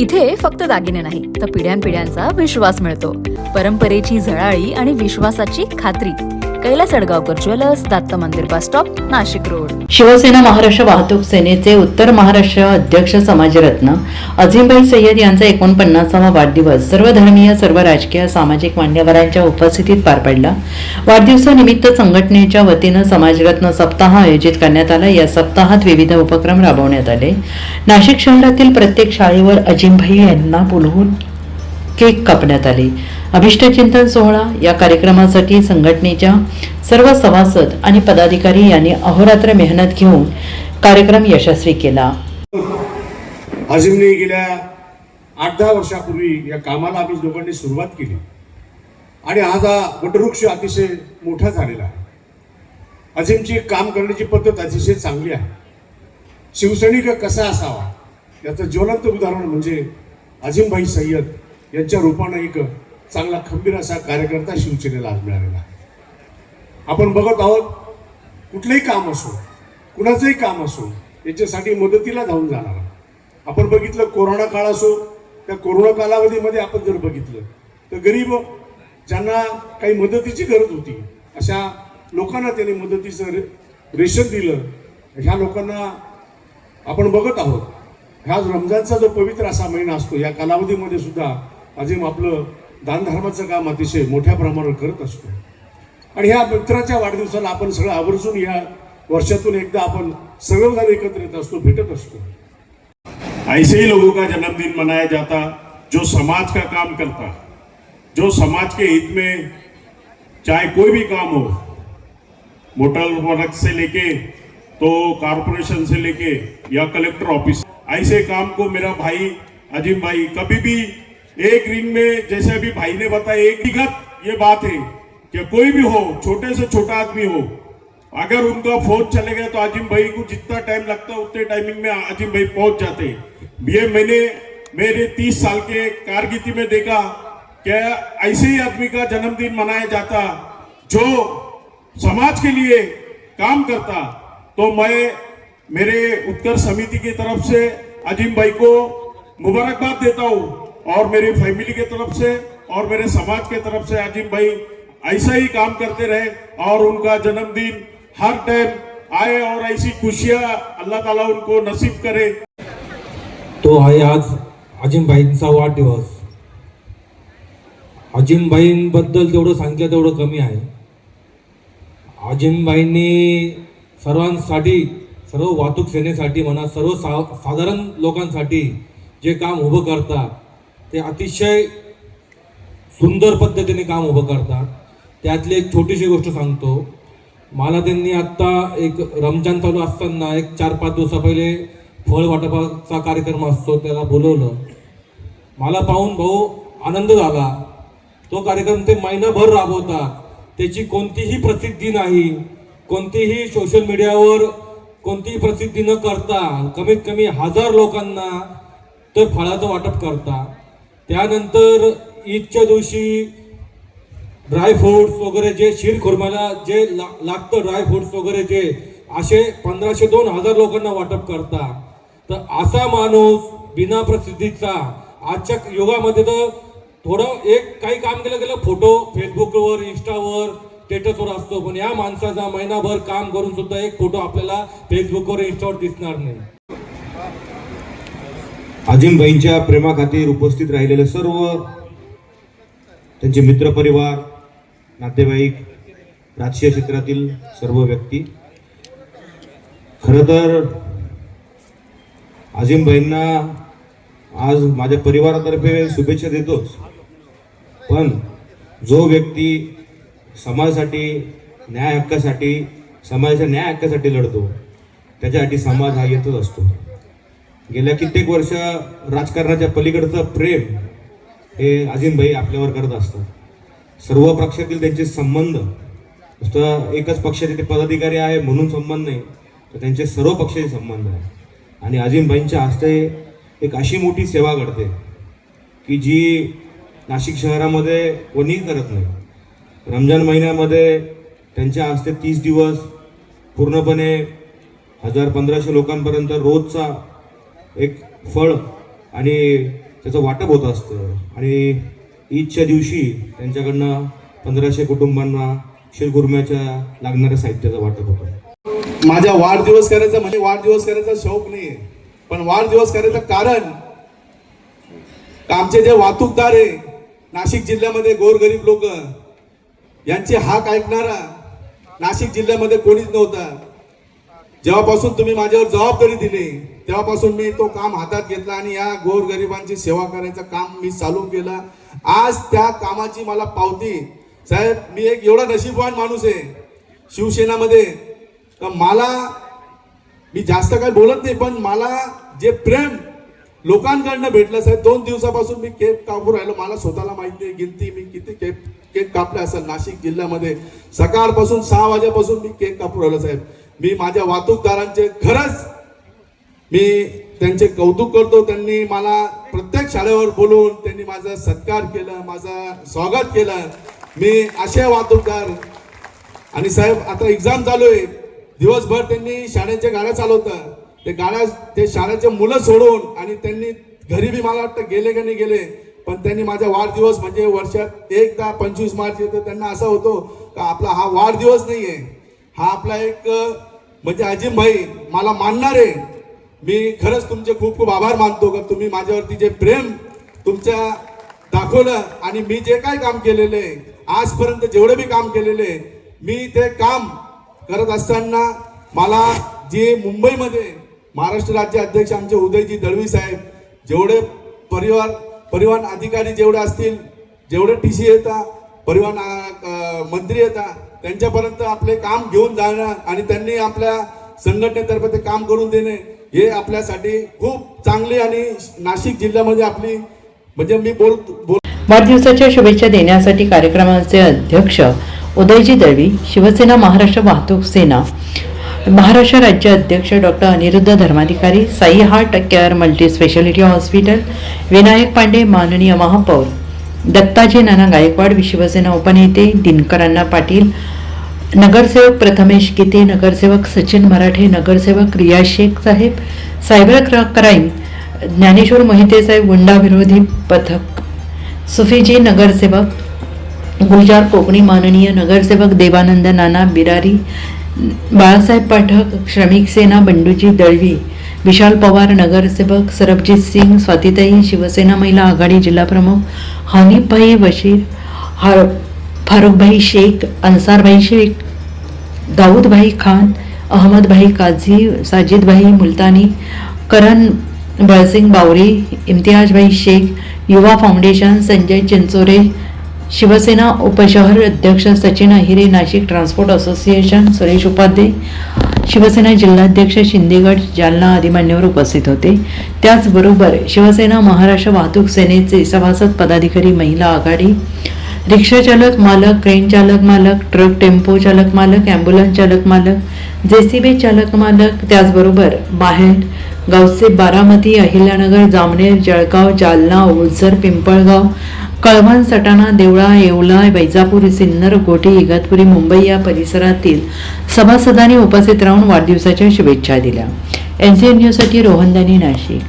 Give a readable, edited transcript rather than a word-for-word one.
इथे फक्त दागिने नाही तर पिढ्यानपिढ्यांचा विश्वास मिळतो. परंपरेची झळाळी आणि विश्वासाची खात्री. Kailas अडगावकर jewellers, Datta Mandir bus stop, Nashik road. Shiv Sena Maharashtra वाहतूक सेनेचे उत्तर महाराष्ट्र अध्यक्ष समाजरत्न अझीमभाई सय्यद यांचा 49वा वाढदिवस सर्व धर्मीय, सर्व राजकीय, सामाजिक मान्यवरांच्या उपस्थितीत पार पडला. वाढदिवसानिमित्त संघटनेच्या वतीनं समाजरत्न सप्ताह आयोजित करण्यात आला. या सप्ताहात विविध उपक्रम राबवण्यात आले. नाशिक शहरातील प्रत्येक शाळेवर अझीमभाई यांना बोलवून केक कापण्यात आले. अभिष्टचिंतन सोहळा या कार्यक्रमासाठी संघटनेच्या सर्व सभासद आणि पदाधिकारी यांनी अहोरात्र मेहनत घेऊन कार्यक्रम यशस्वी केला. अझीमने गेल्या 8-10 वर्षापूर्वी या कामाला आम्ही दोघांनी सुरुवात केली आणि आज हा वटवृक्ष अतिशय मोठा झालेला आहे. अझीमची काम करण्याची पद्धत अतिशय चांगली आहे. शिवसैनिक कसा असावा याचं ज्वलंत उदाहरण म्हणजे अझीमभाई सय्यद यांच्या रूपानं एक चांगला खंबीर असा कार्यकर्ता शिवसेनेला आज मिळालेला आहे. आपण बघत आहोत, कुठलंही काम असो, कुणाचंही काम असो, याच्यासाठी मदतीला धावून जाणार. आपण बघितलं कोरोना काळ असो, त्या कोरोना कालावधीमध्ये आपण जर बघितलं तर गरीब ज्यांना काही मदतीची गरज होती अशा लोकांना त्यांनी मदतीचं रेशन दिलं. ह्या लोकांना आपण बघत आहोत. ह्या रमजानचा जो पवित्र असा महिना असतो, या कालावधीमध्ये सुद्धा अझीम आपलं दानधर्माचं काम अतिशय मोठ्या प्रमाणावर करत असतो. आणि ह्या मित्राच्या वाढदिवसाला आपण सगळं आवर्जून या वर्षातून एकदा आपण सर्वजण एकत्र येत असतो, भेटत असतो. ऐसे ही लोगों का जन्मदिन मनाया जाता जो समाज का काम करता, जो समाज के हित में चाहे कोई भी काम हो, मोटर वर्क से लेके तो कारपोरेशन से लेके या कलेक्टर ऑफिस, ऐसे काम को मेरा भाई अजीम भाई कभी भी एक रिंग में, जैसे अभी भाई ने बताया, एक विगत ये बात है कि कोई भी हो, छोटे से छोटा आदमी हो, अगर उनका फोन चले गया तो अजीम भाई को जितना टाइम लगता है उतने टाइमिंग में अजीम भाई पहुंच जाते. ये मैंने मेरे 30 साल के कारगिर्दी में देखा कि ऐसे ही आदमी का जन्मदिन मनाया जाता जो समाज के लिए काम करता. तो मैं मेरे उत्कर्ष समिति की तरफ से अजीम भाई को मुबारकबाद देता हूँ और मेरी फैमिली के तरफ से और मेरे समाज के तरफ से अजीम भाई ऐसा ही काम करते रहे और उनका जन्मदिन हर टाइम आए और ऐसी खुशियां अल्लाह ताला उनको नसीब करे. तो आहे आज अझीमभाईंचा वाढदिवस. अझीमभाईंबद्दल जेवढं सांगितलं तेवढं कमी आहे. अझीमभाईंनी सर्वांसाठी, सर्व वाहतूक सेनेसाठी म्हणा, सर्व साधारण लोकांसाठी जे काम उभं करतात ते अतिशय सुंदर पद्धतीने काम उभं करतात. त्यातली एक छोटीशी गोष्ट सांगतो. मला त्यांनी आत्ता एक रमजान चालू असताना एक 4-5 दिवसा पहिले फळ वाटपाचा कार्यक्रम असतो, त्याला बोलवलं. मला पाहून भाऊ आनंद झाला. तो कार्यक्रम ते महिनाभर राबवतात. त्याची कोणतीही प्रसिद्धी नाही, कोणतीही सोशल मीडियावर कोणतीही प्रसिद्धी न करता कमीत कमी 1000 लोकांना ते फळाचं वाटप करता. त्यानंतर ईदच्या दिवशी ड्रायफ्रूट्स वगैरे जे शिरखुर्म्याला जे लागतं, ड्रायफ्रूट्स वगैरे जे असे 1500-2000 लोकांना वाटप करता. तर असा माणूस बिना प्रसिद्धीचा आजच्या युगामध्ये तर थोडं एक काही काम केलं फोटो फेसबुकवर, इंस्टावर, स्टेटसवर असतो, पण या माणसाचा महिनाभर काम करून सुद्धा एक फोटो आपल्याला फेसबुकवर, इंस्टावर दिसणार नाही. अझीमभाईंच्या प्रेमाखातीर उपस्थित राहिलेले सर्व त्यांचे मित्रपरिवार, नातेवाईक, राजकीय क्षेत्रातील सर्व व्यक्ती, खरं तर अझीमभाईंना आज माझ्या परिवारातर्फे शुभेच्छा देतोच. पण जो व्यक्ती समाजासाठी, न्याय हक्कासाठी, समाजाच्या न्याय हक्कासाठी लढतो त्याच्यासाठी समाज हा येतच असतो. गेल्या कित्येक वर्ष राजकारणाच्या पलीकडचं प्रेम हे अझीमभाई आपल्यावर करत असतात. सर्व पक्षातील त्यांचे संबंध, नुसतं एकच पक्षाचे ते पदाधिकारी आहे म्हणून संबंध नाही, तर त्यांचे सर्व पक्षाचे संबंध आहे. आणि अझीमभाईंच्या हस्ते एक अशी मोठी सेवा घडते की जी नाशिक शहरामध्ये कोणीही करत नाही. रमजान महिन्यामध्ये त्यांच्या हस्ते 30 दिवस पूर्णपणे 1000-1500 लोकांपर्यंत रोजचा एक फळ आणि त्याचं वाटप होत असतं आणि ईदच्या दिवशी त्यांच्याकडनं 1500 कुटुंबांना शिरखुर्म्याच्या लागणाऱ्या साहित्याचं वाटप होतं. माझा वाढदिवस करायचा म्हणजे वाढदिवस करायचा शौक नाहीये, पण वाढदिवस करायचं कारण आमचे जे वाहतूकदार आहे नाशिक जिल्ह्यामध्ये गोरगरीब लोक यांची हाक ऐकणारा नाशिक जिल्ह्यामध्ये कोणीच नव्हता. जेव्हापासून तुम्ही माझ्यावर जबाबदारी दिली तेव्हापासून मी तो काम हातात घेतला आणि या गोरगरिबांची सेवा करायचं काम मी चालू केलं. आज त्या कामाची मला पावती. साहेब, मी एक एवढा नशीबवान माणूस आहे शिवसेनामध्ये, तर मी जास्त काही बोलत नाही, पण मला जे प्रेम लोकांकडनं भेटलं साहेब. 2 दिवसापासून मी केक कापू राहिलो. मला स्वतःला माहिती नाही गिनती मी किती केक कापले असेल नाशिक जिल्ह्यामध्ये. सकाळपासून 6 वाजेपासून मी केक कापू राहिलो साहेब. मी माझ्या वाहतूकदारांचे खरंच मी त्यांचे कौतुक करतो. त्यांनी मला प्रत्येक शाळेवर बोलवून त्यांनी माझा सत्कार केला, माझं स्वागत केलं. मी असे वाहतूकदार आणि साहेब आता एक्झाम चालू आहे, दिवसभर त्यांनी शाळेच्या गाड्या चालवतात. ते शाळेचे मुलं सोडून आणि त्यांनी घरी बी मला वाटतं गेले का नाही गेले, पण त्यांनी माझा वाढदिवस म्हणजे वर्षात एकदा 25 मार्च येतो, त्यांना असा होतो का आपला हा वाढदिवस नाही आहे, हा आपला एक म्हणजे अजिम भाई मला मानणार आहे. मी खरंच तुमचे खूप खूप आभार मानतो का तुम्ही माझ्यावरती जे प्रेम तुमच्या दाखवलं आणि मी जे काय काम केलेलं आहे आजपर्यंत जेवढे बी काम केलेले आहे, मी ते काम करत असताना मला जे मुंबईमध्ये महाराष्ट्र राज्य अध्यक्ष आमचे उदयजी दळवी साहेब, जेवढे परिवहन अधिकारी जेवढे असतील, जेवढे TC येतात, परिवहन मंत्री येतात, त्यांच्यापर्यंत आपले काम घेऊन जाणं आणि त्यांनी आपल्या संघटनेतर्फे ते काम करून देणे हे आपल्यासाठी खूप चांगली आणि नाशिक जिल्ह्यामध्ये आपली म्हणजे मी वाढदिवसाच्या शुभेच्छा देण्यासाठी कार्यक्रमाचे अध्यक्ष उदयजी दळवी, शिवसेना महाराष्ट्र वाहतूक सेना महाराष्ट्र राज्य अध्यक्ष doctor Aniruddha Dharmadhikari, Sai heart care multi speciality hospital, Vinayak Pande, माननीय महापौर दत्ताजी नाना गायकवाड, शिवसेना उपनेते दिनकर अण्णा पाटील, नगरसेवक प्रथमेश गीते, नगरसेवक सचिन मराठे, नगरसेवक रिया शेख साहेब, सायबर क्राईम ज्ञानेश्वर मोहिते साहेब, गुंडा विरोधी पथक सुफीजी, नगरसेवक गुलजार कोकणी, माननीय नगरसेवक देवानंद नाना बिरारी, बाळासाहेब पाठक, श्रमिक सेना बंडूजी दळवी, विशाल पवार, नगरसेवक सरबजीत सिंग, स्वातीताई, शिवसेना महिला आघाडी जिल्हाप्रमुख हनीफभाई बशीर, फारुखभाई शेख, अन्सारभाई शेख, दाऊदभाई खान, अहमदभाई काझी, साजिदभाई मुलतानी, करण बळसिंग बावरी, इम्तियाजभाई शेख, युवा फाउंडेशन संजय चिंचोरे, शिवसेना उपशहर अध्यक्ष सचिन अहिरे, नाशिक ट्रान्सपोर्ट असोसिएशन सुरेश उपाध्ये, शिवसेना जिल्हाध्यक्ष शिंदेगड जालना आदी मान्यवर उपस्थित होते. त्याचबरोबर शिवसेना महाराष्ट्र वाहतूक सेनेचे सभासद पदाधिकारी, महिला आघाडी, रिक्षा चालक मालक, क्रेन चालक मालक, ट्रक टेम्पो चालक मालक, ॲम्ब्युलन्स चालक मालक, JCB चालक मालक, त्याचबरोबर बाहेर गावचे बारामती, अहिल्यानगर, जामनेर, जळगाव, जालना, ओझर, पिंपळगाव, कळवण, सटाणा, देवळा, येवला, वैजापूर, सिन्नर, गोटी, इगतपुरी, मुंबई या परिसरातील सभासदांनी उपस्थित राहून वाढदिवसाच्या शुभेच्छा दिल्या. NCN न्यूजसाठी रोहन दानी, नाशिक.